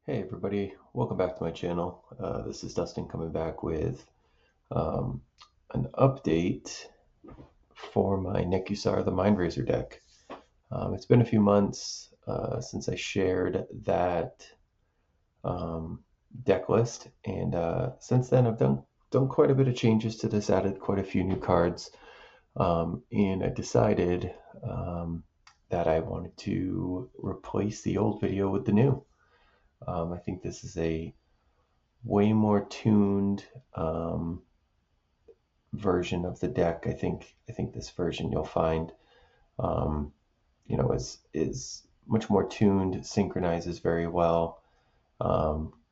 Hey everybody, welcome back to my channel. This is Dustin coming back with um, an update for my Nekusar the Mindrazor deck. It's been a few months since I shared that um, deck list, and since then I've done quite a bit of changes to this, added quite a few new cards, and I decided that I wanted to replace the old video with the new. I think this is a way more tuned version of the deck. I think this version you'll find, um, is much more tuned, synchronizes very well,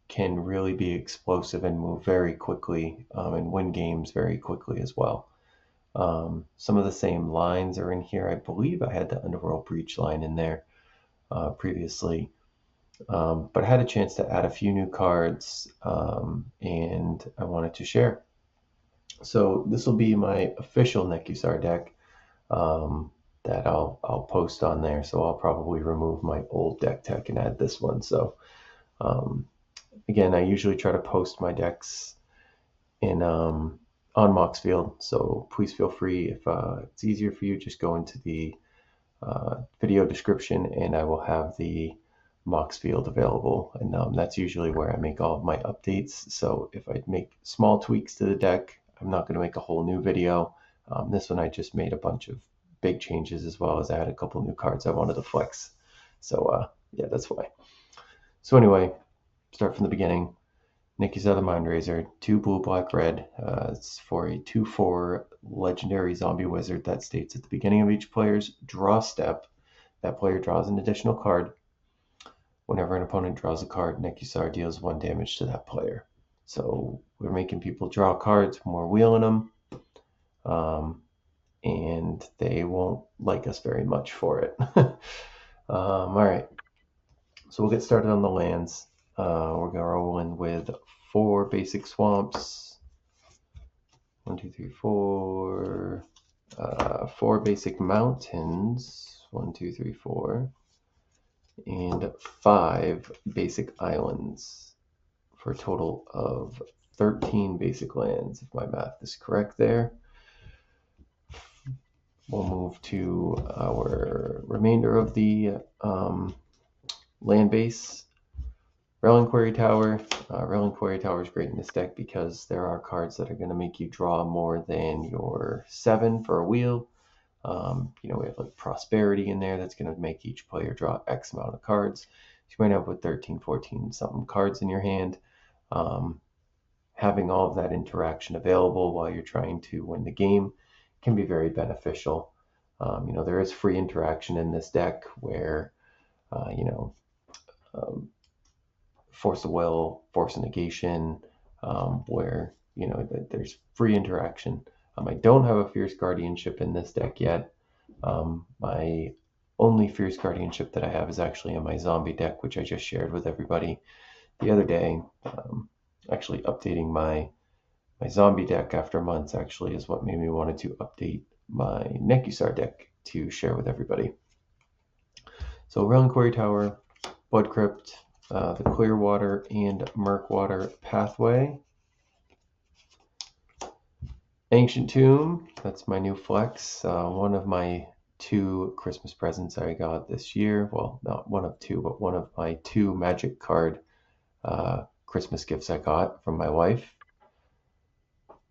can really be explosive and move very quickly, and win games very quickly as well. Some of the same lines are in here. I believe I had the Underworld Breach line in there previously. But I had a chance to add a few new cards, and I wanted to share. So this will be my official Nekusar deck, that I'll post on there. So I'll probably remove my old deck tech and add this one. So um, again, I usually try to post my decks in on Moxfield. So please feel free, if it's easier for you, just go into the video description and I will have the Mox field available. And that's usually where I make all of my updates. So if I make small tweaks to the deck, I'm not going to make a whole new video. This one I just made a bunch of big changes, as well as I had a couple new cards I wanted to flex. So yeah, that's why. So anyway, start from the beginning. Nekusar the Mindrazor, 2 blue, black, red. It's for a 2/4 legendary zombie wizard that states at the beginning of each player's draw step, that player draws an additional card. Whenever an opponent draws a card, Nekusar deals 1 damage to that player. So we're making people draw cards when we're wheeling them, and they won't like us very much for it. All right, so we'll get started on the lands. We're going to roll in with 4 basic swamps. 1, 2, 3, 4. 4 basic mountains. 1, 2, 3, 4. And 5 basic islands, for a total of 13 basic lands, if my math is correct there. We'll move to our remainder of the land base. Reliquary Tower. Reliquary Tower is great in this deck because there are cards that are going to make you draw more than your 7 for a wheel. We have like Prosperity in there that's going to make each player draw X amount of cards. So you might have with 13, 14 something cards in your hand. Having all of that interaction available while you're trying to win the game can be very beneficial. There is free interaction in this deck where, um, Force of Will, Force of Negation, where, there's free interaction. I don't have a Fierce Guardianship in this deck yet. My only Fierce Guardianship that I have is actually in my zombie deck, which I just shared with everybody the other day. Actually updating my zombie deck after months actually is what made me wanted to update my Nekusar deck to share with everybody. So Reliquary Tower, Blood Crypt, the Clearwater and Murkwater pathway. Ancient Tomb, that's my new flex. One of my 2 Christmas presents I got this year. Well, not one of 2, but one of my 2 magic card Christmas gifts I got from my wife.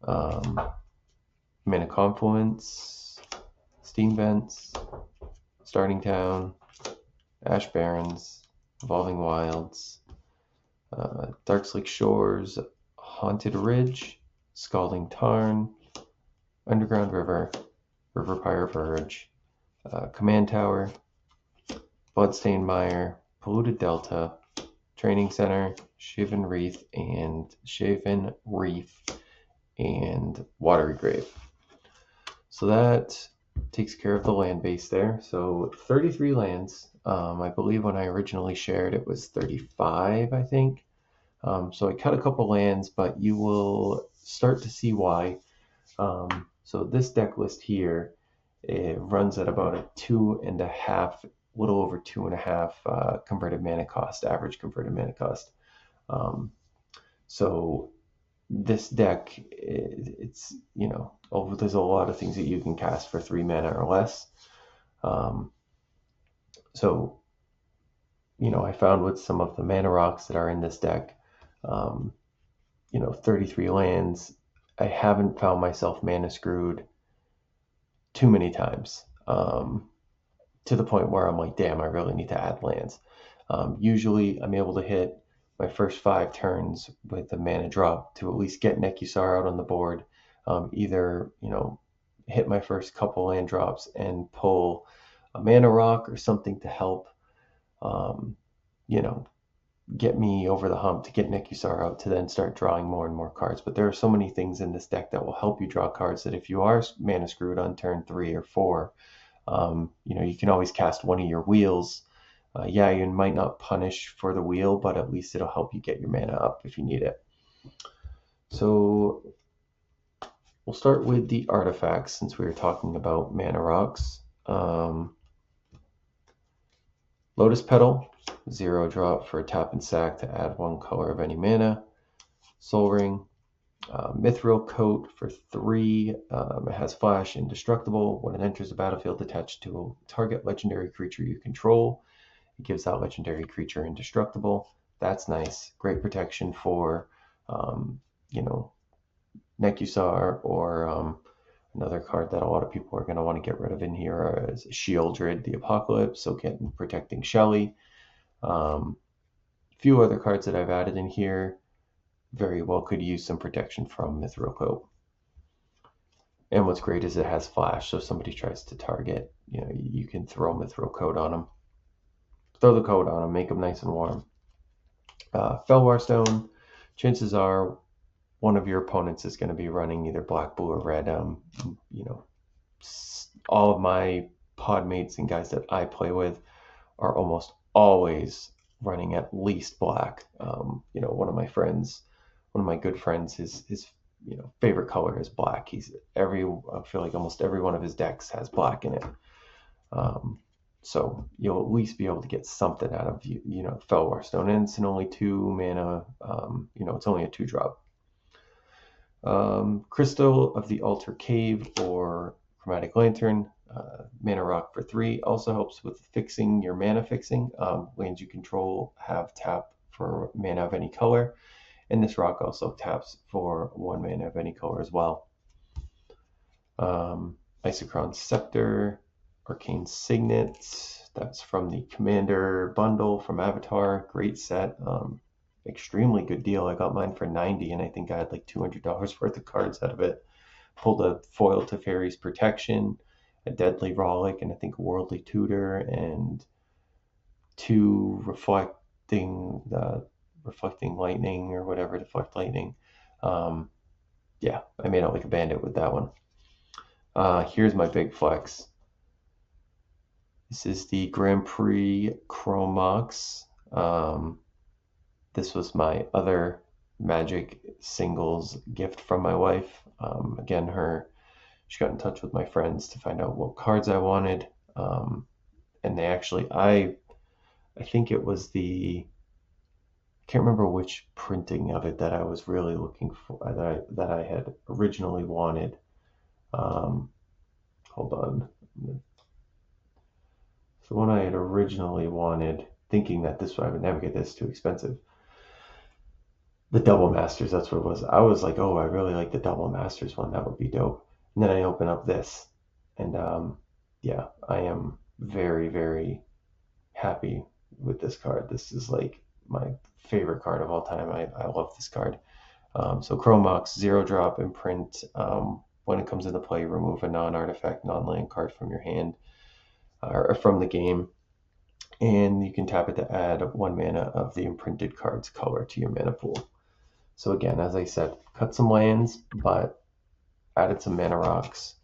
Mana Confluence, Steam Vents, Starting Town, Ash Barrens, Evolving Wilds, Darkslick Shores, Haunted Ridge, Scalding Tarn, Underground River, River Pyre Verge, Command Tower, Bloodstained Mire, Polluted Delta, Training Center, Shaven Reef, and Watery Grave. So that takes care of the land base there. So 33 lands. I believe when I originally shared it was 35, I think. So I cut a couple lands, but you will start to see why. So this deck list here, it runs at about a 2.5 little over 2.5 converted mana cost, average converted mana cost. So this deck, it's, there's a lot of things that you can cast for 3 mana or less. So, I found with some of the mana rocks that are in this deck, 33 lands, I haven't found myself mana screwed too many times, to the point where I'm like, damn, I really need to add lands. Usually I'm able to hit my first 5 turns with a mana drop to at least get Nekusar out on the board. Either, hit my first couple land drops and pull a mana rock or something to help, you know, get me over the hump to get Nekusar out to then start drawing more and more cards. But there are so many things in this deck that will help you draw cards that if you are mana screwed on turn 3 or 4, you can always cast one of your wheels. Yeah, you might not punish for the wheel, but at least it'll help you get your mana up if you need it. So we'll start with the artifacts since we were talking about mana rocks. Lotus Petal, 0 drop for a tap and sack to add 1 color of any mana. Soul Ring, Mithril Coat for 3. It has flash, indestructible. When it enters the battlefield, attached to a target legendary creature you control, it gives that legendary creature indestructible. That's nice. Great protection for, Nekusar, or another card that a lot of people are going to want to get rid of in here is Sheoldred the Apocalypse, so protecting Shelly. Few other cards that I've added in here very well could use some protection from Mithril Coat. And what's great is it has flash, so if somebody tries to target, you can throw Mithril Coat on them. Throw the coat on them, make them nice and warm. Felwar Stone, chances are one of your opponents is going to be running either black, blue, or red. All of my pod mates and guys that I play with are almost always running at least black. One of my good friends, his favorite color is black. I feel like almost every one of his decks has black in it. So you'll at least be able to get something out of Felwar Stone, and it's an only 2 mana. It's only a 2 drop. Crystal of the Altar Cave or Chromatic Lantern, mana rock for 3, also helps with fixing your mana fixing. Lands you control have tap for mana of any color, and this rock also taps for 1 mana of any color as well. Isochron Scepter, Arcane Signet, that's from the Commander bundle from Avatar. Great set. Extremely good deal. I got mine for $90, and I think I had like $200 worth of cards out of it. Pulled a foil Teferi's Protection, a Deadly Rollick, and I think Worldly Tutor, and 2 Reflecting Lightning or whatever, Deflect Lightning. Yeah, I made out like a bandit with that one. Here's my big flex. This is the Grand Prix Chromox. This was my other Magic singles gift from my wife. Again, she got in touch with my friends to find out what cards I wanted. And they actually, I think it was I can't remember which printing of it that I was really looking for, that I had originally wanted. Hold on. So one I had originally wanted, thinking that I would never get this, too expensive. The Double Masters, that's what it was. I was like, oh, I really like the Double Masters one. That would be dope. And then I open up this, and yeah, I am very, very happy with this card. This is like my favorite card of all time. I love this card. So Chromox, 0 drop, imprint. When it comes into play, remove a non-artifact, non-land card from your hand or from the game, and you can tap it to add 1 mana of the imprinted card's color to your mana pool. So again, as I said, cut some lands, but added some mana rocks,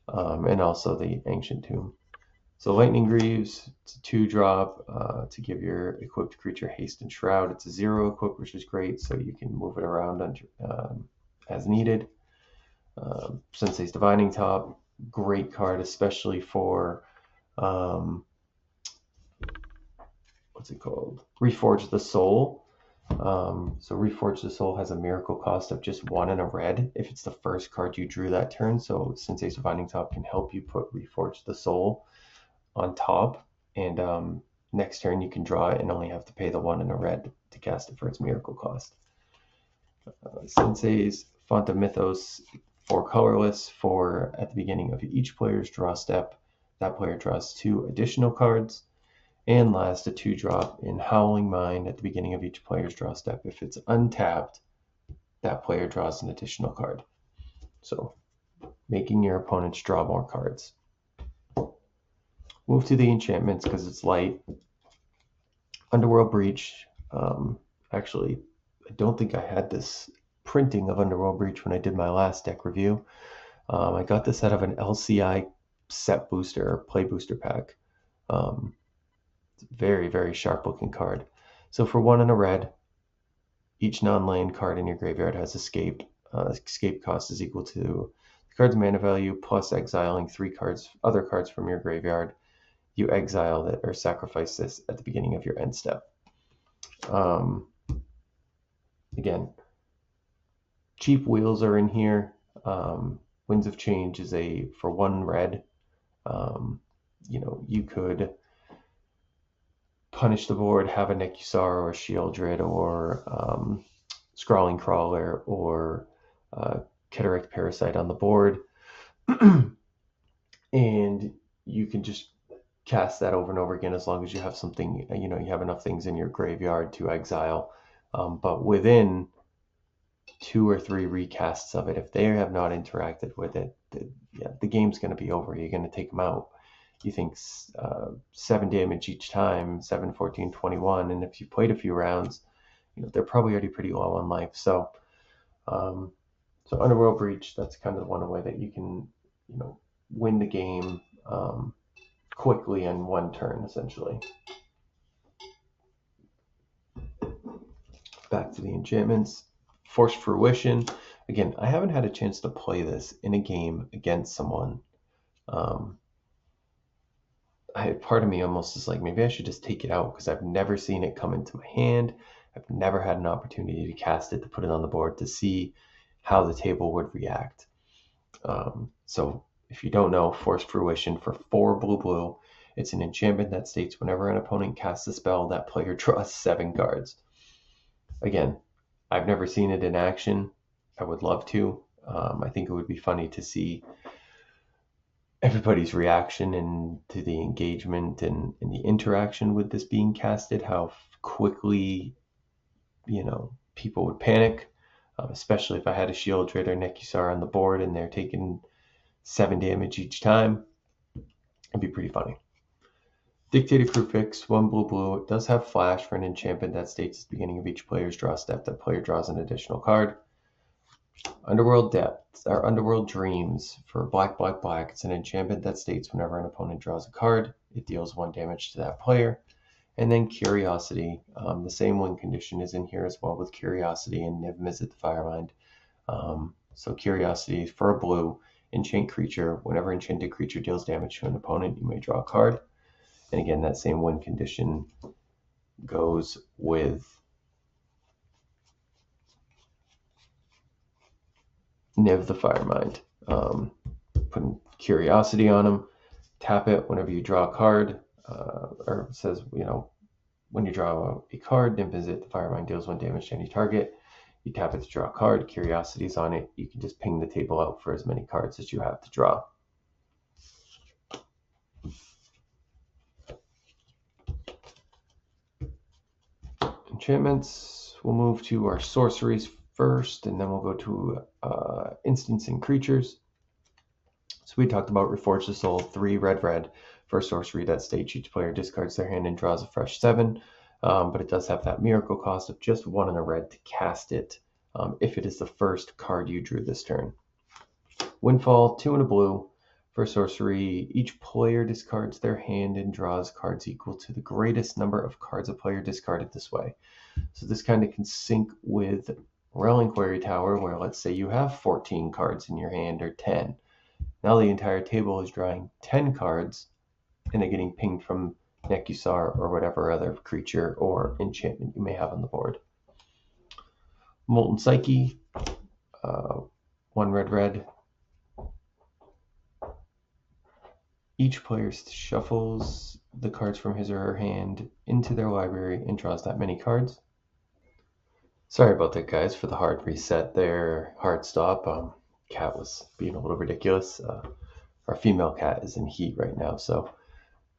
and also the Ancient Tomb. So Lightning Greaves, it's a 2 drop to give your equipped creature haste and shroud. It's a 0 equip, which is great, so you can move it around as needed. Sensei's Divining Top, great card, especially for what's it called? Reforge the Soul. So Reforge the Soul has a miracle cost of just 1 and a red if it's the first card you drew that turn. So since Ace of Binding Top can help you put Reforge the Soul on top, and next turn you can draw it and only have to pay the 1 and a red to cast it for its miracle cost. Sensei's Font of Mythos, 4 colorless, for at the beginning of each player's draw step, that player draws 2 additional cards. And last, a 2-drop in Howling Mind at the beginning of each player's draw step. If it's untapped, that player draws an additional card. So, making your opponents draw more cards. Move to the enchantments because it's light. Underworld Breach. Actually, I don't think I had this printing of Underworld Breach when I did my last deck review. I got this out of an LCI set booster or play booster pack. Very, very sharp looking card. So for 1 and a red, each non-land card in your graveyard has escape. Escape cost is equal to the card's mana value plus exiling 3 cards, other cards from your graveyard. You exile that or sacrifice this at the beginning of your end step. Again, cheap wheels are in here. Winds of Change is for 1 red. You could punish the board, have a Nekusar or a Shieldred or Scrawling Crawler or Cataract Parasite on the board. And you can just cast that over and over again as long as you have something, you have enough things in your graveyard to exile. But within 2 or 3 recasts of it, if they have not interacted with it, the game's going to be over. You're going to take them out. You think 7 damage each time, 7, 14, 21, and if you played a few rounds, they're probably already pretty low on life. So Underworld Breach, that's kind of one way that you can, win the game quickly in 1 turn, essentially. Back to the enchantments. Forced Fruition. Again, I haven't had a chance to play this in a game against someone. Part of me almost is like, maybe I should just take it out because I've never seen it come into my hand. I've never had an opportunity to cast it, to put it on the board, to see how the table would react. So if you don't know, Forced Fruition for 4 blue, it's an enchantment that states whenever an opponent casts a spell, that player draws 7 cards. Again, I've never seen it in action. I would love to. I think it would be funny to see everybody's reaction and to the engagement and the interaction with this being casted, how quickly, people would panic, especially if I had a Shieldred or Nekusar on the board and they're taking 7 damage each time. It'd be pretty funny. Dictator Crucifix, 1 blue. It does have flash for an enchantment that states at the beginning of each player's draw step that player draws an additional card. Underworld Depths, or Underworld Dreams, for black. It's an enchantment that states whenever an opponent draws a card, it deals 1 damage to that player. And then Curiosity, the same win condition is in here as well with Curiosity and Niv Mizzet the Firemind. So Curiosity, for a blue, enchant creature. Whenever enchanted creature deals damage to an opponent, you may draw a card. And again, that same win condition goes with Niv the Firemind. Putting Curiosity on them, tap it whenever you draw a card, or it says, when you draw a card, Niv Mizzet the Firemind deals 1 damage to any target. You tap it to draw a card, Curiosity's on it. You can just ping the table out for as many cards as you have to draw. Enchantments, we'll move to our sorceries first, and then we'll go to instants and creatures. So we talked about Reforge the Soul, 3 red for a sorcery that states each player discards their hand and draws a fresh 7. But it does have that miracle cost of just 1 and a red to cast it if it is the first card you drew this turn. Windfall, 2 and a blue. For sorcery, each player discards their hand and draws cards equal to the greatest number of cards a player discarded this way. So this kind of can sync with Realm Inquiry Tower, where let's say you have 14 cards in your hand or 10. Now the entire table is drawing 10 cards and they're getting pinged from Nekusar, or whatever other creature or enchantment you may have on the board. Molten Psyche, 1 red. Each player shuffles the cards from his or her hand into their library and draws that many cards. Sorry about that, guys, for the hard reset there, hard stop. Cat was being a little ridiculous. Our female cat is in heat right now, so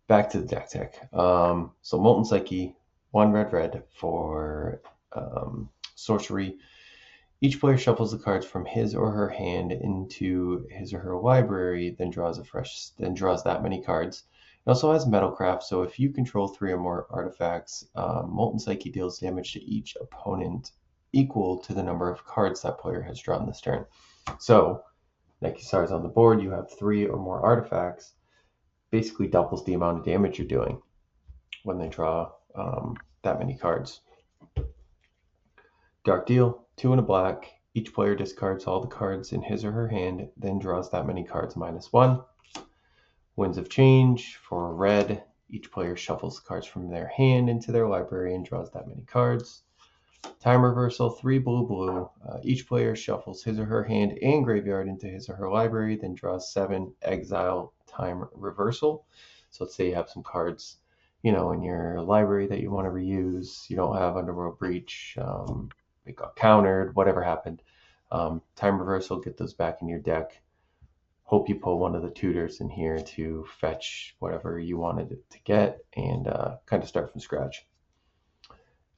back to the deck tech. So Molten Psyche, 1 red for sorcery. Each player shuffles the cards from his or her hand into his or her library, then draws that many cards. It also has Metalcraft, so if you control 3 or more artifacts, Molten Psyche deals damage to each opponent equal to the number of cards that player has drawn this turn. So, Nekusar is on the board, you have 3 or more artifacts, basically doubles the amount of damage you're doing when they draw that many cards. Dark Deal, 2 and a black. Each player discards all the cards in his or her hand, then draws that many cards -1. Winds of Change, for red. Each player shuffles the cards from their hand into their library and draws that many cards. Time Reversal, 3 blue. Each player shuffles his or her hand and graveyard into his or her library, then draws 7. Exile Time Reversal. So let's say you have some cards, in your library that you want to reuse. You don't have Underworld Breach. It got countered, whatever happened. Time Reversal, get those back in your deck. Hope you pull one of the tutors in here to fetch whatever you wanted it to get and kind of start from scratch.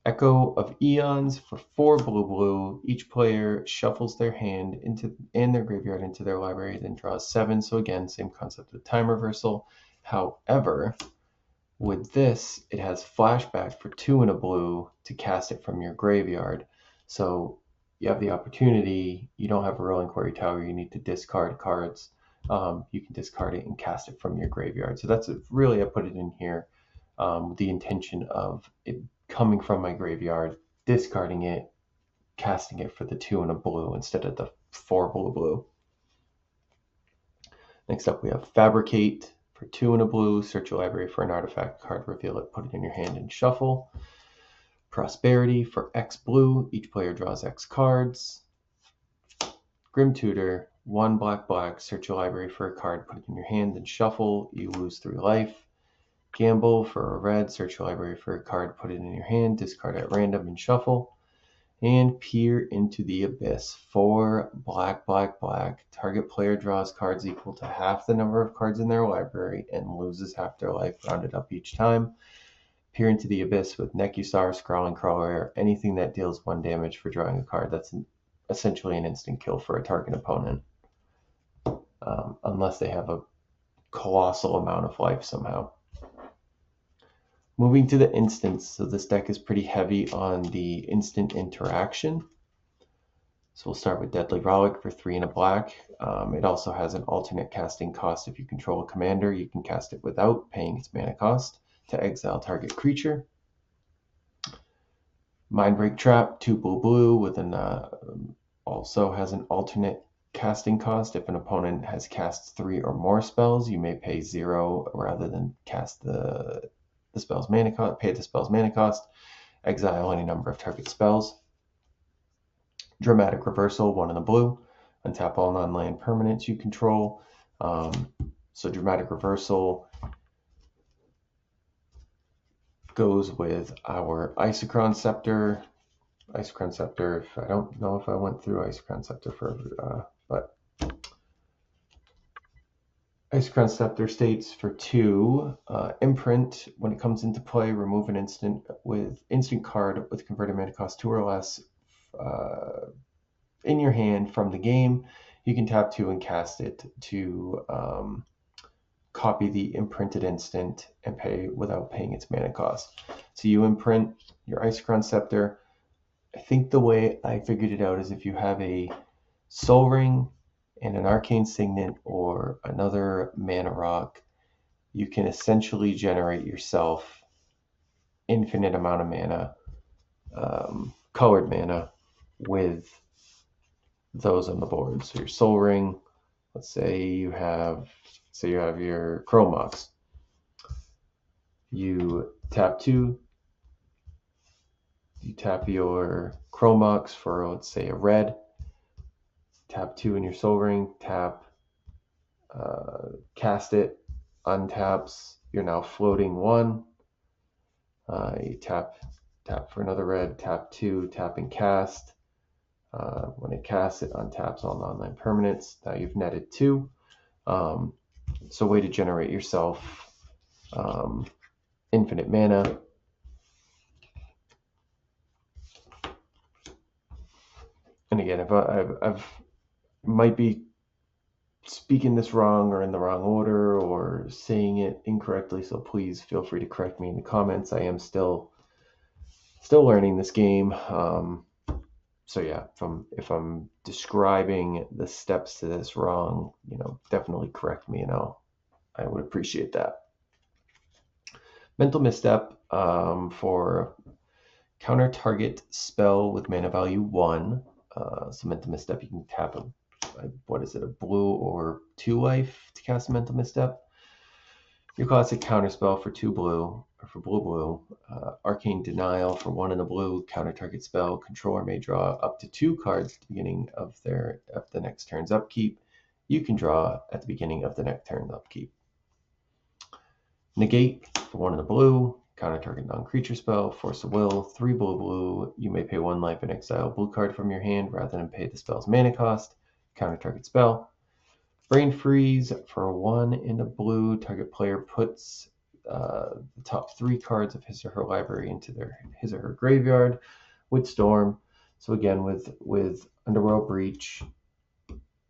Echo of Eons, for 4 blue. Each player shuffles their hand and their graveyard into their library, then draws 7. So again, same concept of Time Reversal. However, with this, it has Flashback for 2 and a blue to cast it from your graveyard. So you have the opportunity, you don't have a Rolling Quarry Tower, you need to discard cards. You can discard it and cast it from your graveyard. So that's really, I put it in here with the intention of it coming from my graveyard, discarding it, casting it for the 2 and a blue instead of the 4 blue. Next up, we have Fabricate for 2 and a blue. Search your library for an artifact card, reveal it, put it in your hand, and shuffle. Prosperity for X blue. Each player draws X cards. Grim Tutor, 1 black. Search your library for a card, put it in your hand, then shuffle. You lose 3 life. Gamble for a red. Search your library for a card, put it in your hand, discard at random, and shuffle. And Peer into the Abyss, 4 black. Target player draws cards equal to half the number of cards in their library and loses half their life, rounded up each time. Peer into the Abyss with Nekusar, Scrawling Crawler, or anything that deals 1 damage for drawing a card. That's essentially an instant kill for a target opponent, unless they have a colossal amount of life somehow. Moving to the instants, so this deck is pretty heavy on the instant interaction. So we'll start with Deadly Relic for 3 and a black. It also has an alternate casting cost. If you control a commander, you can cast it without paying its mana cost to exile target creature. Mindbreak Trap, 2 blue with an also has an alternate casting cost. If an opponent has cast 3 or more spells, you may pay 0 rather than cast the spell's mana cost, pay the spell's mana cost, exile any number of target spells. Dramatic Reversal, 1 in the blue, untap all non-land permanents you control. So Dramatic Reversal goes with our Isochron Scepter. I don't know if I went through Isochron Scepter but Isochron Scepter states for 2, imprint. When it comes into play, remove an instant card with converted mana cost 2 or less in your hand from the game. You can tap 2 and cast it to copy the imprinted instant and pay without paying its mana cost. So you imprint your Isochron Scepter. I think the way I figured it out is if you have a Soul Ring and an Arcane Signet or another mana rock, you can essentially generate yourself infinite amount of mana, colored mana, with those on the board. So your Soul Ring, let's say you have your Chrome Mox. you tap 2, you tap your Chromox for, let's say, a red, tap 2 in your Soul Ring, tap, cast it, untaps, you're now floating 1, you tap for another red, tap 2, tap and cast. When it casts, it untaps all non-land permanents. Now you've netted 2. So way to generate yourself infinite mana. And again, if I've might be speaking this wrong or in the wrong order or saying it incorrectly, so please feel free to correct me in the comments. I am still learning this game. So yeah, if I'm describing the steps to this wrong, definitely correct me, and I would appreciate that. Mental Misstep, for counter target spell with mana value 1. So Mental Misstep, you can tap a blue or 2 life to cast a Mental Misstep. You cast a counter spell for 2 blue, or for blue. Arcane Denial for 1 in the blue. Counter target spell. Controller may draw up to 2 cards at the beginning of the next turn's upkeep. You can draw at the beginning of the next turn's upkeep. Negate for 1 in the blue. Counter target non-creature spell. Force of Will. 3 blue. You may pay 1 life and exile a blue card from your hand rather than pay the spell's mana cost. Counter target spell. Brain Freeze for 1 in the blue. Target player puts the top 3 cards of his or her library into his or her graveyard with Storm. So again, with Underworld Breach,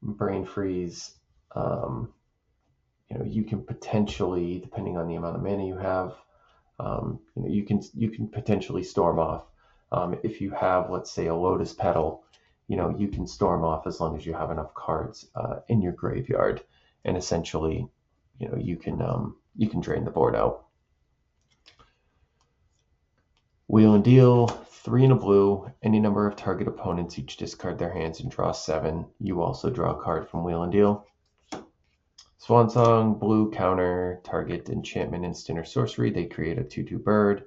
Brain Freeze, you can potentially, depending on the amount of mana you have, you can potentially storm off. If you have, let's say, a Lotus Petal, you can storm off as long as you have enough cards in your graveyard, and essentially, you can drain the board out. Wheel and Deal, 3 in a blue. Any number of target opponents each discard their hands and draw 7. You also draw a card from Wheel and Deal. Swan Song, blue, counter target enchantment, instant, or sorcery. They create a 2/2 bird.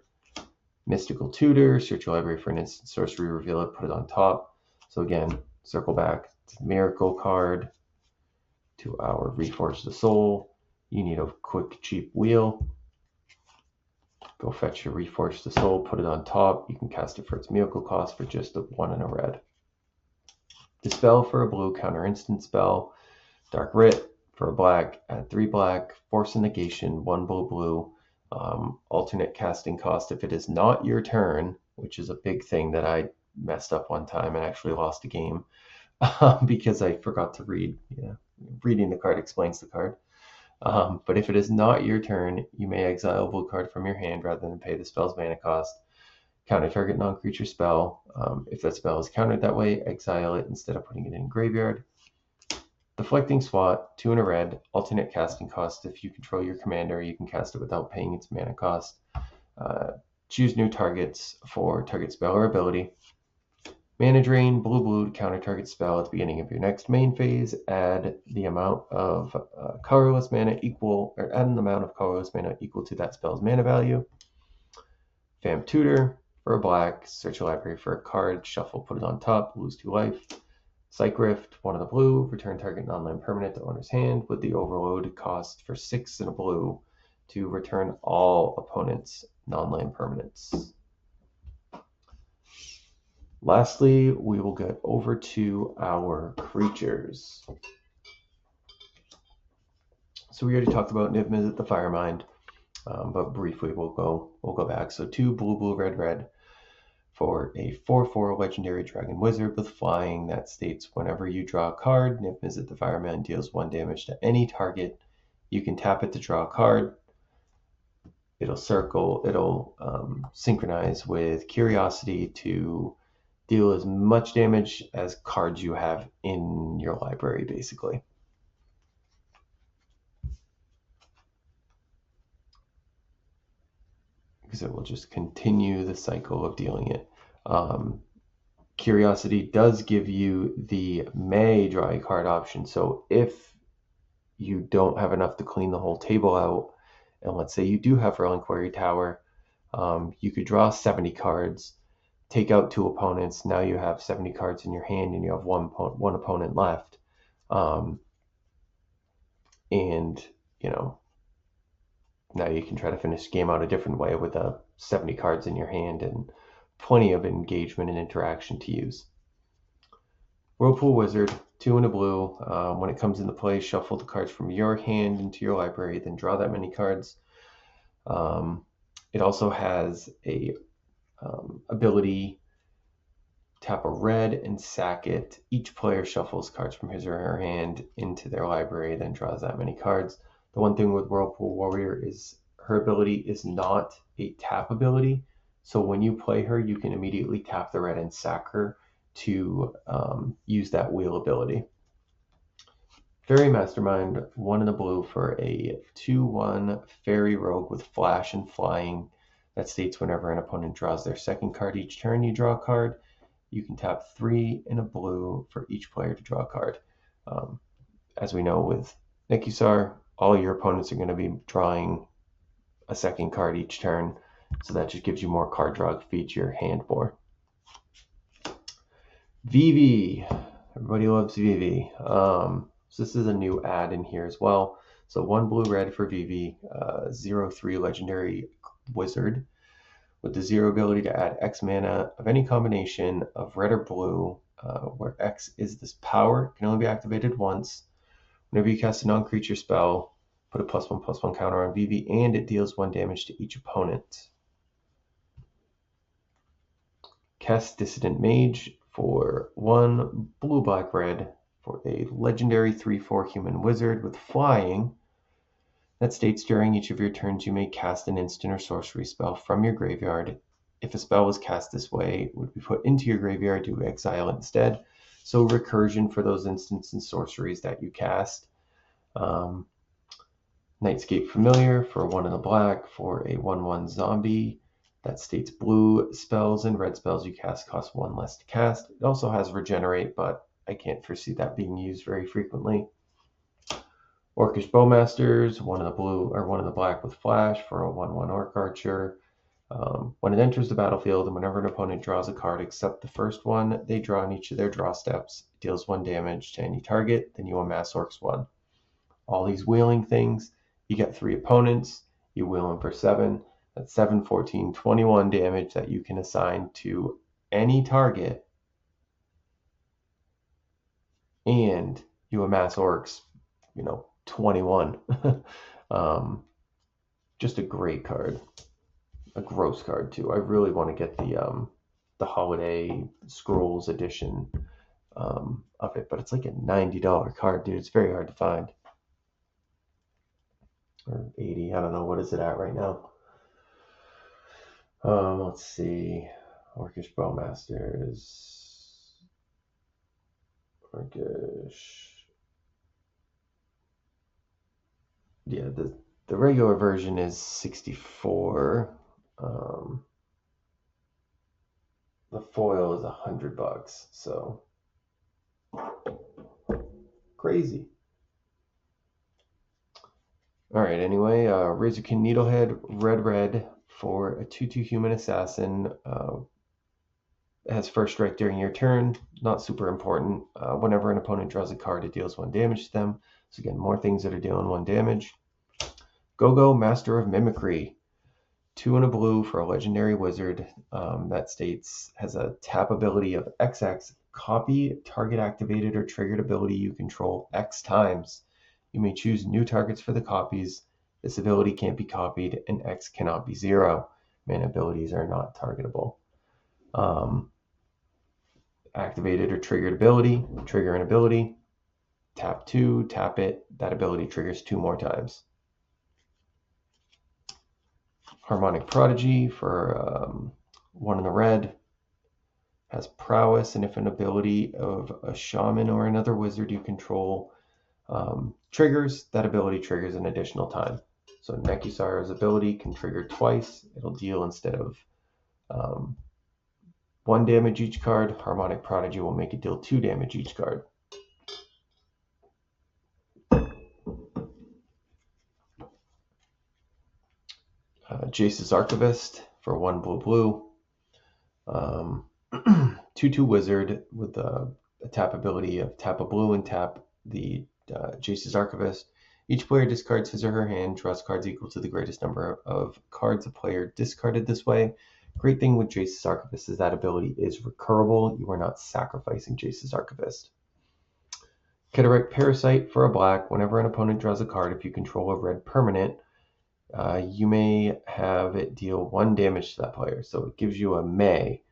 Mystical Tutor, search your library for an instant sorcery, reveal it, put it on top. So again, circle back to the Miracle card, to our Reforge the Soul. You need a quick, cheap wheel. Go fetch your Reforge the Soul, put it on top. You can cast it for its Miracle cost for just a 1 and a red. Dispel for a blue, counter instant spell. Dark Writ for a black, add 3 black. Force a negation, 1 blue. Alternate casting cost if it is not your turn, which is a big thing that I messed up one time and actually lost a game because I forgot to read. Reading the card explains the card. But if it is not your turn, you may exile a blue card from your hand rather than pay the spell's mana cost. Counter target non-creature spell. If that spell is countered that way, exile it instead of putting it in graveyard. Deflecting Swat, 2 in a red. Alternate casting cost. If you control your commander, you can cast it without paying its mana cost. Choose new targets for target spell or ability. Mana Drain, blue to counter target spell at the beginning of your next main phase. Add the amount of colorless mana equal to that spell's mana value. Vamp Tutor for a black, search your library for a card, shuffle, put it on top, lose 2 life. Psych Rift, 1 in the blue, return target non-land permanent to owner's hand with the overload cost for 6 in a blue to return all opponents' non-land permanents. Lastly, we will get over to our creatures. So we already talked about Niv Mizzet the Firemind, but briefly we'll go back. So 2 blue, red for a 4/4 legendary dragon wizard with flying that states whenever you draw a card, Niv Mizzet the Firemind deals 1 damage to any target. You can tap it to draw a card. It'll synchronize with Curiosity to deal as much damage as cards you have in your library, basically. Because it will just continue the cycle of dealing it. Curiosity does give you the may draw a card option. So if you don't have enough to clean the whole table out and let's say you do have Reliquary Tower, you could draw 70 cards, take out 2 opponents. Now you have 70 cards in your hand, and you have one opponent left. And now you can try to finish the game out a different way with 70 cards in your hand and plenty of engagement and interaction to use. Whirlpool Wizard, 2 and a blue. When it comes into play, shuffle the cards from your hand into your library, then draw that many cards. It also has a ability, tap a red and sack it. Each player shuffles cards from his or her hand into their library, then draws that many cards. The one thing with Whirlpool Warrior is her ability is not a tap ability. So when you play her, you can immediately tap the red and sack her to use that wheel ability. Fairy Mastermind, 1 in the blue for a 2/1 fairy rogue with flash and flying. That states whenever an opponent draws their second card each turn, you draw a card. You can tap 3 in a blue for each player to draw a card. As we know with Nekusar, all your opponents are going to be drawing a second card each turn, so that just gives you more card draw to feed your hand more. VV, everybody loves VV. So this is a new ad in here as well. So 1 blue red for VV, 0/3 legendary wizard with the 0 ability to add X mana of any combination of red or blue, where X is this power. It can only be activated once. Whenever you cast a non-creature spell, put a +1/+1 counter on VV, and it deals 1 damage to each opponent. Cast Dissident Mage for 1 blue black red for a legendary 3/4 human wizard with flying. That states during each of your turns you may cast an instant or sorcery spell from your graveyard. If a spell was cast this way, it would be put into your graveyard to exile it instead. So recursion for those instants and sorceries that you cast. Nightscape Familiar for 1 in the black for a 1/1 zombie. That states blue spells and red spells you cast cost 1 less to cast. It also has Regenerate, but I can't foresee that being used very frequently. Orcish Bowmasters, 1 in the blue or 1 in the black with flash for a 1/1 Orc Archer. When it enters the battlefield, and whenever an opponent draws a card except the first one they draw in each of their draw steps, it deals 1 damage to any target, then you amass Orcs 1. All these wheeling things, you get 3 opponents, you wheel them for 7. That's 7, 14, 21 damage that you can assign to any target, and you amass Orcs, 21. Just a great card. A gross card too. I really want to get the Holiday Scrolls edition of it, but it's like a $90 card, dude. It's very hard to find. Or 80, I don't know, what is it at right now? Let's see. Orcish Bowmasters. Orcish. Yeah, the regular version is 64. The foil is $100, so crazy. All right, anyway, Razorkin Needlehead, red for a 2/2 human assassin. It has first strike during your turn, not super important. Whenever an opponent draws a card, it deals 1 damage to them. So again, more things that are dealing 1 damage. Go-Go, Master of Mimicry, 2 and a blue for a legendary wizard. That states has a tap ability of XX, copy target activated or triggered ability you control X times. You may choose new targets for the copies. This ability can't be copied, and X cannot be 0. Mana abilities are not targetable. Activated or triggered ability, trigger an ability, tap 2, tap it, that ability triggers 2 more times. Harmonic Prodigy for 1 in the red, has prowess, and if an ability of a shaman or another wizard you control triggers, that ability triggers an additional time. So Nekusar's ability can trigger twice. It'll deal, instead of 1 damage each card, Harmonic Prodigy will make it deal 2 damage each card. Jace's Archivist for 1 blue. 2/2 wizard with a tap ability of tap a blue and tap the Jace's Archivist. Each player discards his or her hand, draws cards equal to the greatest number of cards a player discarded this way. Great thing with Jace's Archivist is that ability is recurable. You are not sacrificing Jace's Archivist. Cataract Parasite for a black. Whenever an opponent draws a card, if you control a red permanent, you may have it deal 1 damage to that player. So it gives you a may.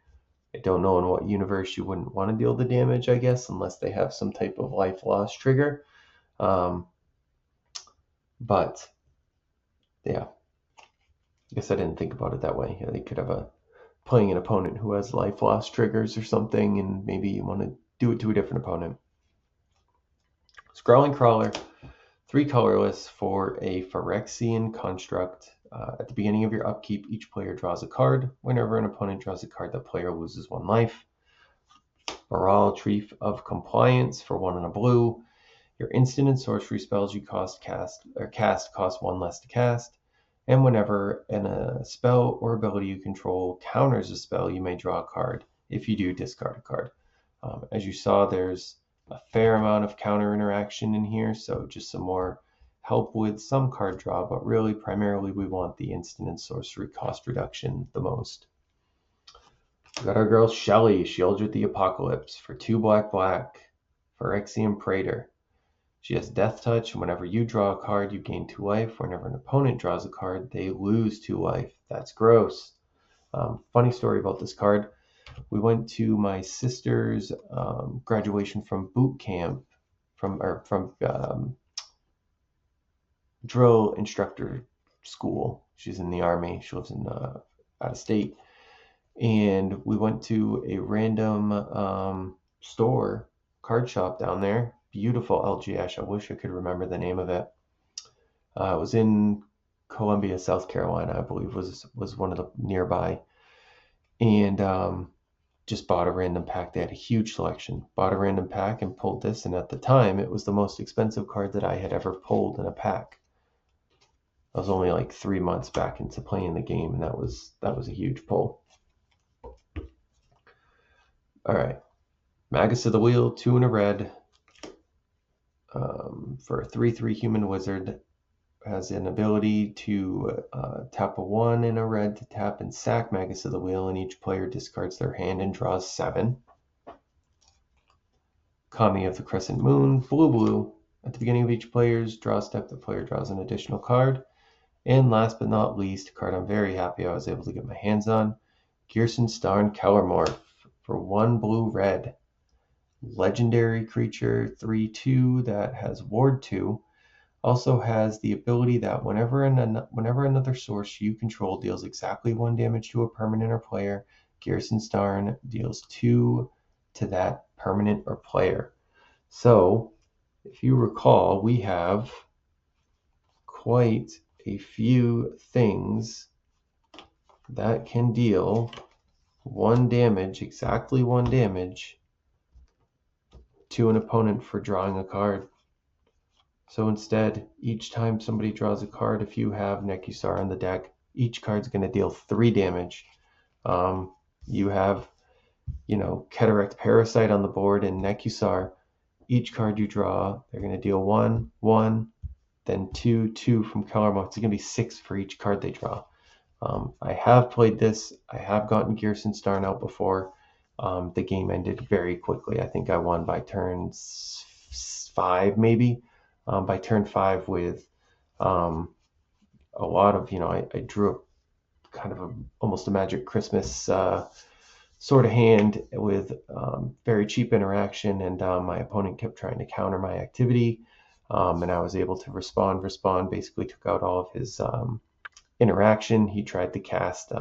I don't know in what universe you wouldn't want to deal the damage, I guess, unless they have some type of life loss trigger. But yeah, I guess I didn't think about it that way. They could have playing an opponent who has life loss triggers or something, and maybe you want to do it to a different opponent. Scrawling Crawler, 3 colorless for a Phyrexian construct. At the beginning of your upkeep, each player draws a card. Whenever an opponent draws a card, the player loses 1 life. Baral, Chief of Compliance for 1 and a blue. Your instant and sorcery spells you cast cost 1 less to cast. And whenever a spell or ability you control counters a spell, you may draw a card. If you do, discard a card. As you saw, there's a fair amount of counter interaction in here, so just some more help with some card draw, but really primarily we want the instant and sorcery cost reduction the most. We got our girl Shelly, Shieldred the Apocalypse for 2 black, Phyrexian Praetor. She has Death Touch, and whenever you draw a card, you gain 2 life. Whenever an opponent draws a card, they lose 2 life. That's gross. Funny story about this card. We went to my sister's graduation from boot camp, from drill instructor school. She's in the Army. She lives in out of state. And we went to a random store, card shop down there. Beautiful LGS. I wish I could remember the name of it. It was in Columbia, South Carolina, I believe was one of the nearby. And just bought a random pack. They had a huge selection. Bought a random pack and pulled this, and at the time it was the most expensive card that I had ever pulled in a pack. I was only like 3 months back into playing the game, and that was a huge pull. All right, Magus of the Wheel, 2 and a red. For a 3/3 human wizard, has an ability to tap a 1 and a red to tap and sack Magus of the Wheel, and each player discards their hand and draws 7. Kami of the Crescent Moon, blue. At the beginning of each player's draw step, the player draws an additional card. And last but not least, a card I'm very happy I was able to get my hands on, Gearson Starn Kellermorph for 1 blue-red. Legendary creature, 3/2 that has Ward 2. Also has the ability that whenever another source you control deals exactly 1 damage to a permanent or player, Gearson Starn deals 2 to that permanent or player. So, if you recall, we have quite a few things that can deal 1 damage, exactly 1 damage, to an opponent for drawing a card. So instead, each time somebody draws a card, if you have Nekusar on the deck, each card's going to deal 3 damage. You have, Cataract Parasite on the board and Nekusar. Each card you draw, they're going to deal 1, 1, then 2, 2 from Kellermorph. It's going to be 6 for each card they draw. I have played this. I have gotten Gearson Starn out before. The game ended very quickly. I think I won by turn 5, maybe. By turn 5 with a lot of, I drew kind of almost a Magic Christmas sort of hand with very cheap interaction, and my opponent kept trying to counter my activity, and I was able to respond, basically took out all of his interaction. He tried to cast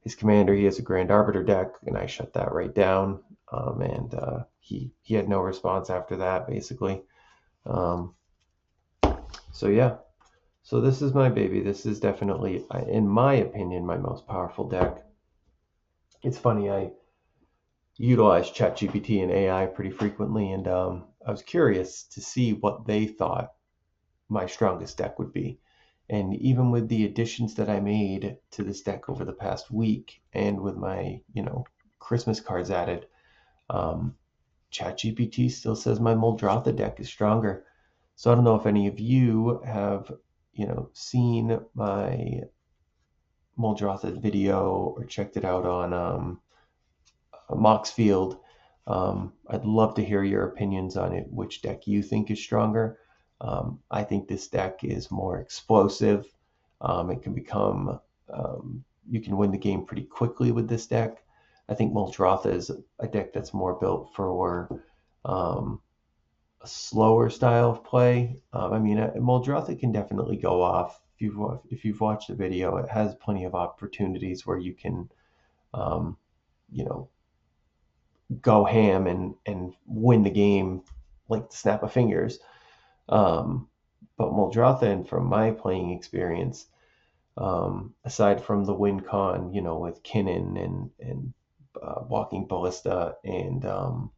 his commander. He has a Grand Arbiter deck, and I shut that right down, and he had no response after that, basically. So yeah, so this is my baby. This is definitely, in my opinion, my most powerful deck. It's funny, I utilize ChatGPT and AI pretty frequently, and I was curious to see what they thought my strongest deck would be. And even with the additions that I made to this deck over the past week, and with my, Christmas cards added, um, ChatGPT still says my Muldrotha deck is stronger. So I don't know if any of you have, seen my Muldrotha video or checked it out on Moxfield. I'd love to hear your opinions on it, which deck you think is stronger. I think this deck is more explosive. It can become, you can win the game pretty quickly with this deck. I think Muldrotha is a deck that's more built for a slower style of play. Muldrotha can definitely go off. If you've watched the video, it has plenty of opportunities where you can, um, you know, go ham and win the game like the snap of fingers. Um, but Muldrotha, and from my playing experience, aside from the win con, with Kinnan and Walking Ballista and um,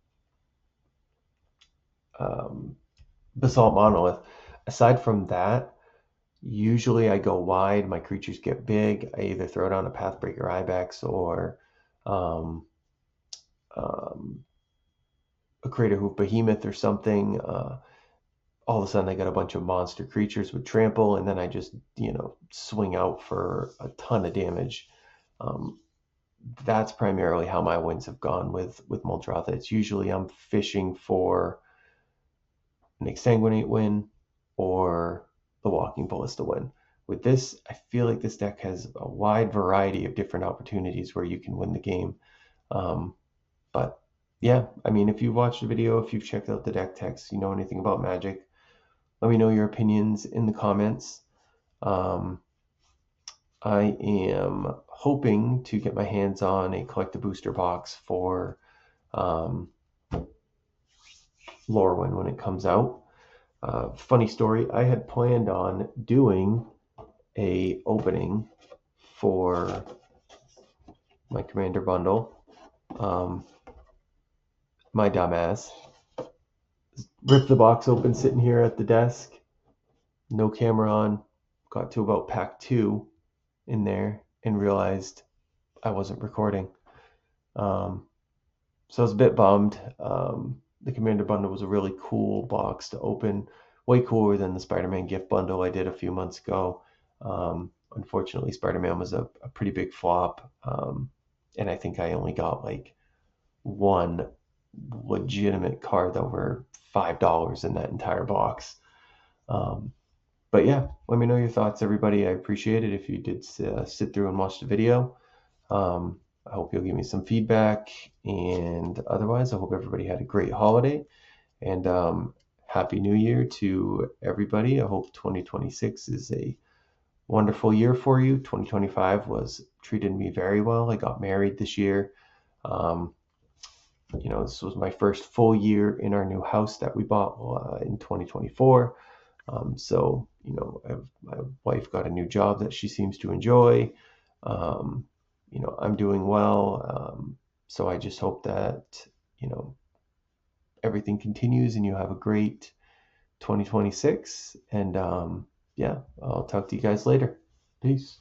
Basalt Monolith, aside from that, usually I go wide. My creatures get big. I either throw down a Pathbreaker Ibex or um, um, a Crater Hoof Behemoth or something. All of a sudden I got a bunch of monster creatures with trample, and then I just, swing out for a ton of damage. Um, that's primarily how my wins have gone with Muldrotha. It's usually I'm fishing for an Exsanguinate win or the Walking Ballista win. With this, I feel like this deck has a wide variety of different opportunities where you can win the game. But yeah, if you've watched the video, if you've checked out the deck text, you know anything about Magic, let me know your opinions in the comments. I am hoping to get my hands on a Collect a Booster box for Lorwyn when it comes out. Funny story, I had planned on doing a opening for my Commander bundle. My dumbass ripped the box open sitting here at the desk, no camera on, got to about pack 2 in there and realized I wasn't recording. So I was a bit bummed. The Commander bundle was a really cool box to open, way cooler than the Spider-Man gift bundle I did a few months ago. Unfortunately, Spider-Man was a pretty big flop, and I think I only got like one legitimate card that were $5 in that entire box. But yeah, let me know your thoughts, everybody. I appreciate it if you did sit through and watch the video. I hope you'll give me some feedback, and otherwise, I hope everybody had a great holiday, and Happy New Year to everybody. I hope 2026 is a wonderful year for you. 2025 was treated me very well. I got married this year. This was my first full year in our new house that we bought in 2024. So, my wife got a new job that she seems to enjoy. I'm doing well. So I just hope that, everything continues and you have a great 2026. And yeah, I'll talk to you guys later. Peace.